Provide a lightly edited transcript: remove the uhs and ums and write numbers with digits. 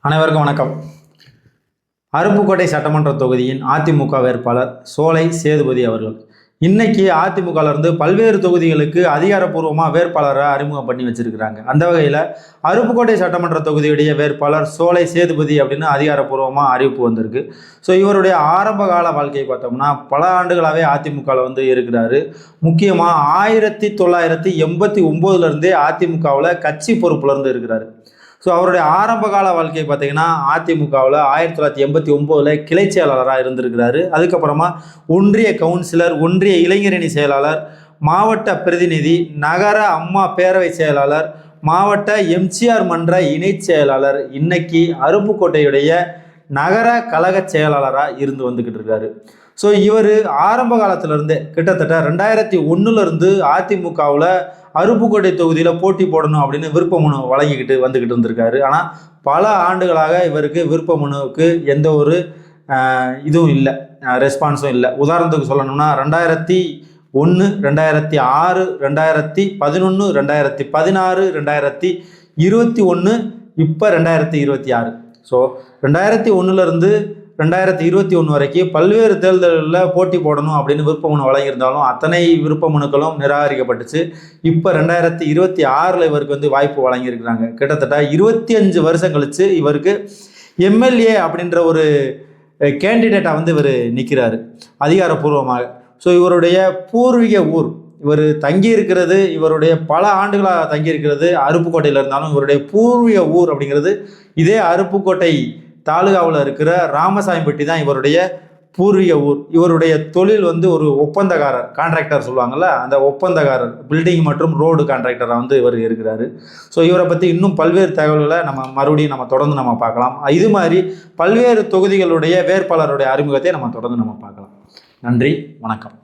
அனைவருக்கும் வணக்கம். அருப்புக்கோட்டை சட்டமன்ற தொகுதியின் அதிமுக வேட்பாளர் சோலை சேதுபதி அவர்கள் இன்னைக்கு அதிமுகவிலிருந்து பல்வேறு தொகுதிகளுக்கு அதிகாரப்பூர்வமாக வேட்பாளரை அறிமுகம் பண்ணி வச்சிருக்கிறாங்க. அந்த வகையில் அருப்புக்கோட்டை சட்டமன்ற தொகுதியுடைய வேட்பாளர் சோலை சேதுபதி அப்படின்னு அதிகாரப்பூர்வமாக அறிவிப்பு வந்திருக்கு. ஸோ இவருடைய ஆரம்ப கால வாழ்க்கையை பார்த்தோம்னா பல ஆண்டுகளாகவே அதிமுகவில் இருக்கிறாரு. முக்கியமாக 1989 அதிமுகவில் கட்சி பொறுப்புலேருந்து இருக்கிறாரு. ஸோ அவருடைய ஆரம்ப கால வாழ்க்கையை பார்த்தீங்கன்னா அதிமுகவில் 1989 கிளை செயலாளராக இருந்திருக்கிறாரு. அதுக்கப்புறமா ஒன்றிய கவுன்சிலர், ஒன்றிய இளைஞரணி செயலாளர், மாவட்ட பிரதிநிதி, நகர அம்மா பேரவை செயலாளர், மாவட்ட எம்ஜிஆர் மன்ற இணை செயலாளர், இன்னைக்கு அருப்புக்கோட்டையுடைய நகர கழக செயலாளராக இருந்து வந்துக்கிட்டு இருக்காரு. ஸோ இவர் ஆரம்ப காலத்திலேருந்தே கிட்டத்தட்ட 2001 அதிமுகவில் அருப்புக்கோட்டை தொகுதியில் போட்டி போடணும் அப்படின்னு விருப்ப மனு வழங்கிக்கிட்டு வந்துக்கிட்டு இருந்திருக்காரு. ஆனால் பல ஆண்டுகளாக இவருக்கு விருப்ப மனுவுக்கு எந்த ஒரு இதுவும் இல்லை, ரெஸ்பான்ஸும் இல்லை. உதாரணத்துக்கு சொல்லணும்னா 2001, 2006, 2011, 2016, 2021, இப்போ 2026. ஸோ 2001 2021 வரைக்கும் பல்வேறு தேர்தல்களில் போட்டி போடணும் அப்படின்னு விருப்ப மனு வழங்கியிருந்தாலும் அத்தனை விருப்ப மனுக்களும் நிராகரிக்கப்பட்டுச்சு. இப்போ 2026 இவருக்கு வாய்ப்பு வழங்கியிருக்கிறாங்க. கிட்டத்தட்ட 25 வருஷம் கழித்து இவருக்கு எம்எல்ஏ அப்படின்ற ஒரு கேண்டிடேட்டாக இவர் நிற்கிறாரு அதிகாரப்பூர்வமாக. ஸோ இவருடைய பூர்வீக ஊர், இவர் தங்கியிருக்கிறது, இவருடைய பல ஆண்டுகளாக தங்கியிருக்கிறது அருப்புக்கோட்டையில் இருந்தாலும் இவருடைய பூர்வீக ஊர் அப்படிங்கிறது இதே அருப்புக்கோட்டை தாலுகாவில் இருக்கிற ராமசாமிப்பட்டி தான் இவருடைய பூர்வீக ஊர். இவருடைய தொழில் ஒரு ஒப்பந்தக்காரர், கான்ட்ராக்டர் சொல்லுவாங்கள்ல, அந்த ஒப்பந்தக்காரர், பில்டிங் மற்றும் ரோடு கான்ட்ராக்டராக இவர் இருக்கிறார். ஸோ இவரை பற்றி இன்னும் பல்வேறு தகவல்களை மறுபடியும் தொடர்ந்து பார்க்கலாம். இது மாதிரி பல்வேறு தொகுதிகளுடைய வேட்பாளருடைய அறிமுகத்தை தொடர்ந்து பார்க்கலாம். நன்றி, வணக்கம்.